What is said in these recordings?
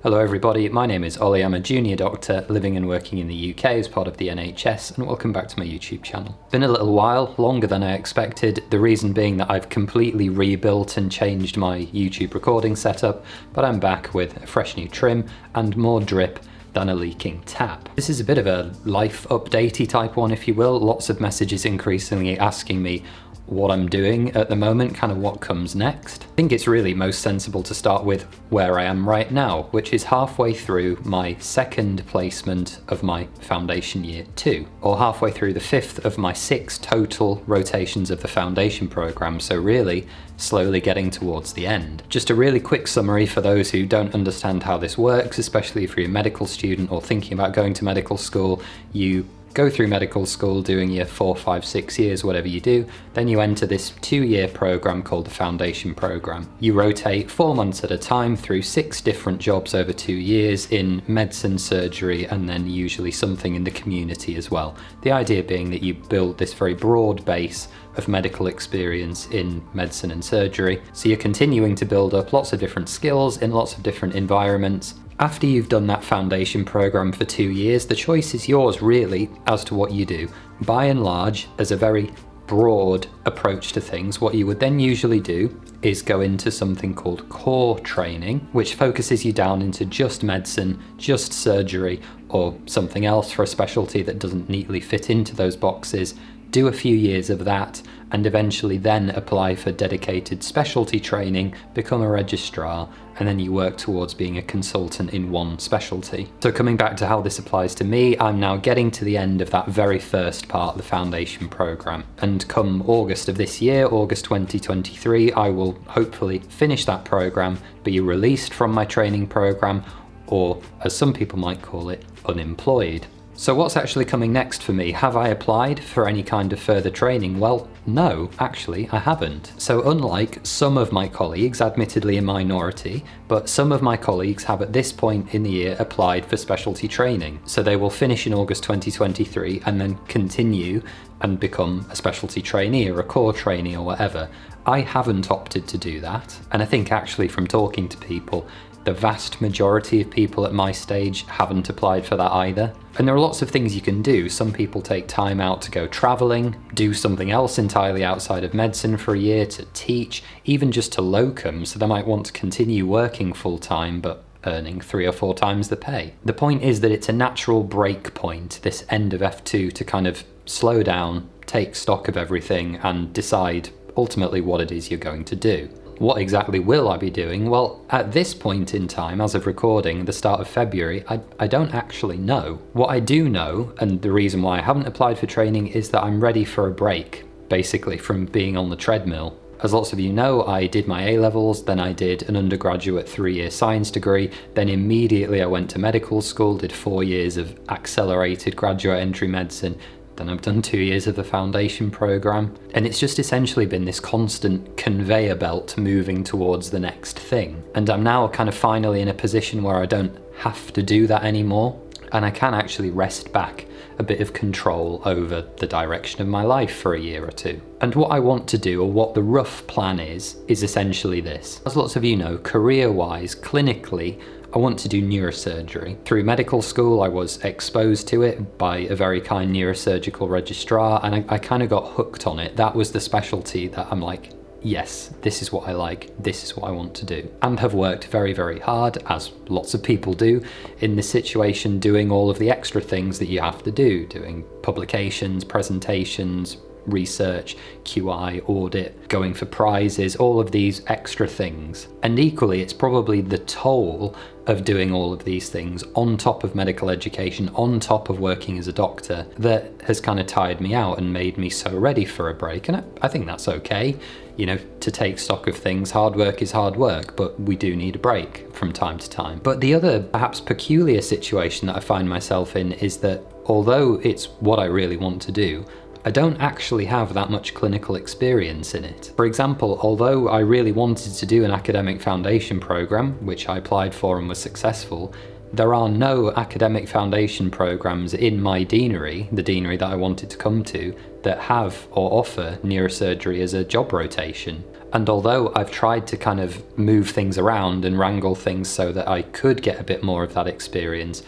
Hello everybody, my name is Ollie. I'm a junior doctor living and working in the UK as part of the NHS, and welcome back to my YouTube channel. It's been a little while, longer than I expected, the reason being that I've completely rebuilt and changed my YouTube recording setup, but I'm back with a fresh new trim and more drip than a leaking tap. This is a bit of a life updatey type one, if you will. Lots of messages increasingly asking me what I'm doing at the moment, kind of what comes next. I think it's really most sensible to start with where I am right now, which is halfway through my second placement of my foundation year 2, or halfway through the 5th of my 6 total rotations of the foundation program, so really slowly getting towards the end. Just a really quick summary for those who don't understand how this works, especially if you're a medical student or thinking about going to medical school. You go through medical school doing your 4, 5, 6 years, whatever you do, then you enter this 2-year program called the foundation program. You rotate 4 months at a time through 6 different jobs over 2 years in medicine, surgery, and then usually something in the community as well. The idea being that you build this very broad base of medical experience in medicine and surgery, so you're continuing to build up lots of different skills in lots of different environments. After you've done that foundation program for 2 years, the choice is yours really as to what you do. By and large, as a very broad approach to things, what you would then usually do is go into something called core training, which focuses you down into just medicine, just surgery, or something else for a specialty that doesn't neatly fit into those boxes. Do a few years of that, and eventually then apply for dedicated specialty training, become a registrar, and then you work towards being a consultant in one specialty. So coming back to how this applies to me, I'm now getting to the end of that very first part of the foundation program. And come August of this year, August 2023, I will hopefully finish that program, be released from my training program, or as some people might call it, unemployed. So what's actually coming next for me? Have I applied for any kind of further training? Well, no, actually I haven't. So unlike some of my colleagues, admittedly a minority, but some of my colleagues have at this point in the year applied for specialty training. So they will finish in August 2023 and then continue and become a specialty trainee or a core trainee or whatever. I haven't opted to do that. And I think actually from talking to people, the vast majority of people at my stage haven't applied for that either. And there are lots of things you can do. Some people take time out to go traveling, do something else entirely outside of medicine for a year, to teach, even just to locum, so they might want to continue working full time but earning 3 or 4 times the pay. The point is that it's a natural break point, this end of F2, to kind of slow down, take stock of everything and decide ultimately what it is you're going to do. What exactly will I be doing? Well, at this point in time, as of recording, the start of February, I don't actually know. What I do know, and the reason why I haven't applied for training, is that I'm ready for a break, basically, from being on the treadmill. As lots of you know, I did my A-levels, then I did an undergraduate 3-year science degree, then immediately I went to medical school, did 4 years of accelerated graduate entry medicine, then I've done 2 years of the foundation program, and it's just essentially been this constant conveyor belt moving towards the next thing. And I'm now kind of finally in a position where I don't have to do that anymore, and I can actually wrest back a bit of control over the direction of my life for a year or 2. And what I want to do, or what the rough plan is essentially this. As lots of you know, career-wise, clinically, I want to do neurosurgery. Through medical school, I was exposed to it by a very kind neurosurgical registrar, and I kind of got hooked on it. That was the specialty that I'm like, yes, this is what I like, this is what I want to do. And have worked very, very hard, as lots of people do, in this situation, doing all of the extra things that you have to do, doing publications, presentations, research, QI, audit, going for prizes, all of these extra things. And equally, it's probably the toll of doing all of these things on top of medical education, on top of working as a doctor, that has kind of tired me out and made me so ready for a break. And I think that's okay, you know, to take stock of things. Hard work is hard work, but we do need a break from time to time. But the other perhaps peculiar situation that I find myself in is that although it's what I really want to do, I don't actually have that much clinical experience in it. For example, although I really wanted to do an academic foundation program, which I applied for and was successful, there are no academic foundation programs in my deanery, the deanery that I wanted to come to, that have or offer neurosurgery as a job rotation. And although I've tried to kind of move things around and wrangle things so that I could get a bit more of that experience,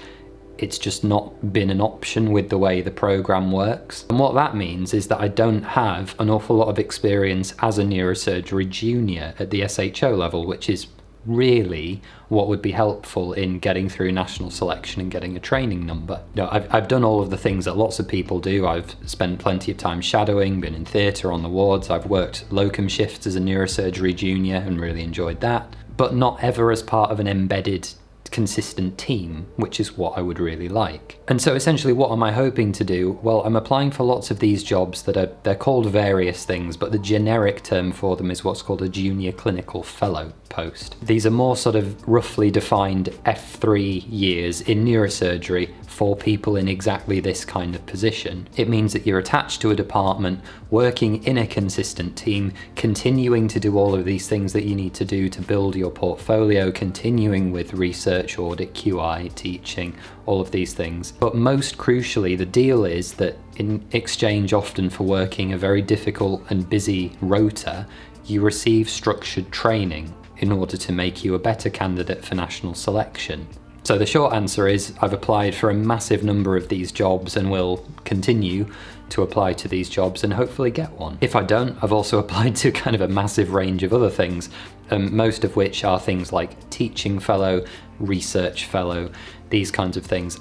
it's just not been an option with the way the program works. And what that means is that I don't have an awful lot of experience as a neurosurgery junior at the SHO level, which is really what would be helpful in getting through national selection and getting a training number. You know, I've done all of the things that lots of people do. I've spent plenty of time shadowing, been in theatre on the wards, I've worked locum shifts as a neurosurgery junior and really enjoyed that, but not ever as part of an embedded consistent team, which is what I would really like. And so essentially what am I hoping to do? Well, I'm applying for lots of these jobs they're called various things, but the generic term for them is what's called a junior clinical fellow post. These are more sort of roughly defined F3 years in neurosurgery for people in exactly this kind of position. It means that you're attached to a department, working in a consistent team, continuing to do all of these things that you need to do to build your portfolio, continuing with research, audit, QI, teaching, all of these things. But most crucially, the deal is that in exchange often for working a very difficult and busy rota, you receive structured training in order to make you a better candidate for national selection. So the short answer is I've applied for a massive number of these jobs and will continue to apply to these jobs and hopefully get one. If I don't, I've also applied to kind of a massive range of other things, most of which are things like teaching fellow, research fellow, these kinds of things.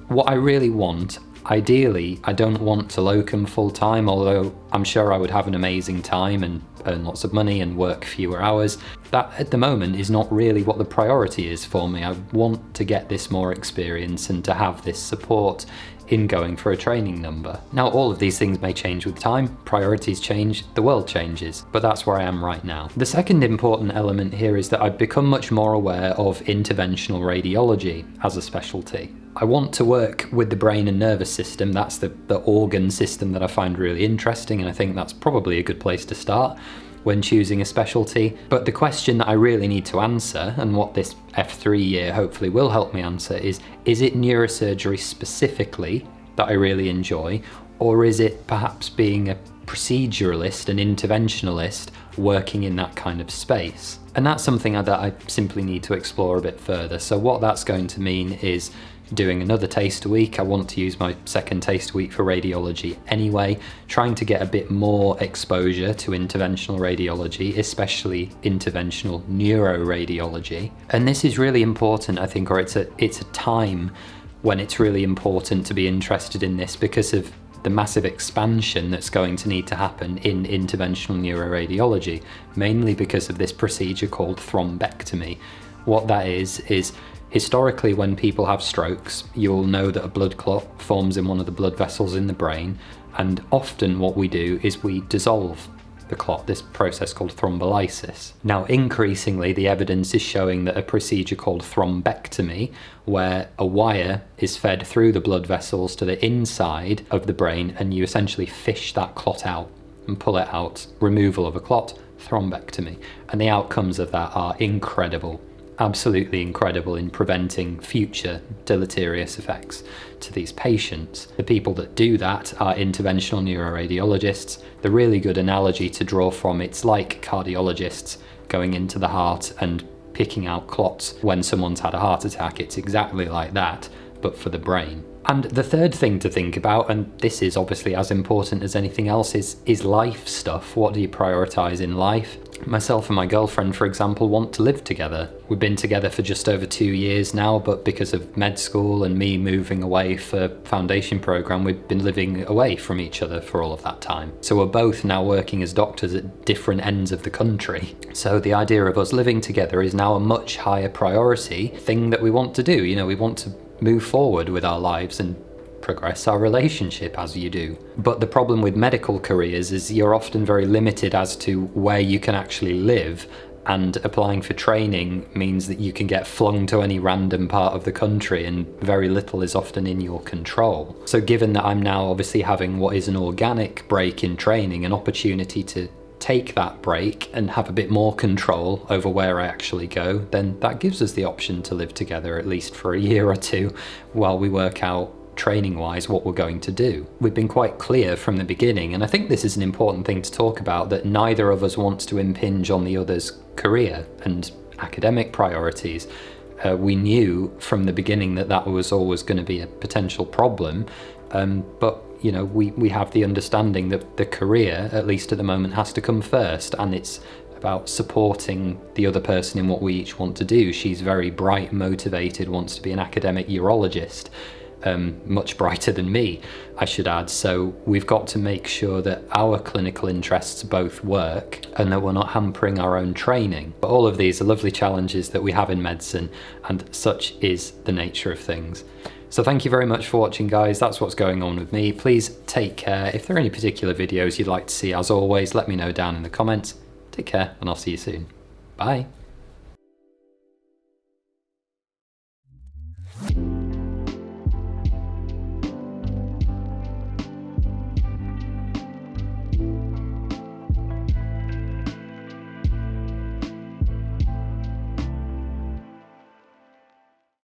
What I really want, ideally, I don't want to locum full time, although I'm sure I would have an amazing time and earn lots of money and work fewer hours. That at the moment is not really what the priority is for me. I want to get this more experience and to have this support in going for a training number. Now, all of these things may change with time, priorities change, the world changes, but that's where I am right now. The second important element here is that I've become much more aware of interventional radiology as a specialty. I want to work with the brain and nervous system. That's the organ system that I find really interesting, and I think that's probably a good place to start when choosing a specialty. But the question that I really need to answer, and what this F3 year hopefully will help me answer, is it neurosurgery specifically that I really enjoy, or is it perhaps being a proceduralist, an interventionalist, working in that kind of space? And that's something that I simply need to explore a bit further. So what that's going to mean is doing another taste a week. I want to use my second taste a week for radiology anyway, trying to get a bit more exposure to interventional radiology, especially interventional neuroradiology. And this is really important, I think, or it's a time when it's really important to be interested in this because of the massive expansion that's going to need to happen in interventional neuroradiology, mainly because of this procedure called thrombectomy. What that is historically, when people have strokes, you'll know that a blood clot forms in one of the blood vessels in the brain, and often what we do is we dissolve the clot, this process called thrombolysis. Now, increasingly, the evidence is showing that a procedure called thrombectomy, where a wire is fed through the blood vessels to the inside of the brain, and you essentially fish that clot out and pull it out, removal of a clot, thrombectomy. And the outcomes of that are incredible. Absolutely incredible in preventing future deleterious effects to these patients. The people that do that are interventional neuroradiologists. The really good analogy to draw from, it's like cardiologists going into the heart and picking out clots when someone's had a heart attack. It's exactly like that, but for the brain. And the third thing to think about, and this is obviously as important as anything else, is life stuff. What do you prioritize in life? Myself and my girlfriend, for example, want to live together. We've been together for just over 2 years now, but because of med school and me moving away for foundation program, we've been living away from each other for all of that time. So we're both now working as doctors at different ends of the country. So the idea of us living together is now a much higher priority thing that we want to do. You know, we want to move forward with our lives and progress our relationship as you do. But the problem with medical careers is you're often very limited as to where you can actually live, and applying for training means that you can get flung to any random part of the country and very little is often in your control. So given that I'm now obviously having what is an organic break in training, an opportunity to take that break and have a bit more control over where I actually go, then that gives us the option to live together at least for a year or two while we work out training-wise what we're going to do. We've been quite clear from the beginning, and I think this is an important thing to talk about, that neither of us wants to impinge on the other's career and academic priorities. We knew from the beginning that that was always going to be a potential problem, but you know, we have the understanding that the career, at least at the moment, has to come first, and it's about supporting the other person in what we each want to do. She's very bright, motivated, wants to be an academic urologist, much brighter than me, I should add. So we've got to make sure that our clinical interests both work and that we're not hampering our own training. But all of these are lovely challenges that we have in medicine, and such is the nature of things. So thank you very much for watching, guys. That's what's going on with me. Please take care. If there are any particular videos you'd like to see, as always, let me know down in the comments. Take care, and I'll see you soon. Bye.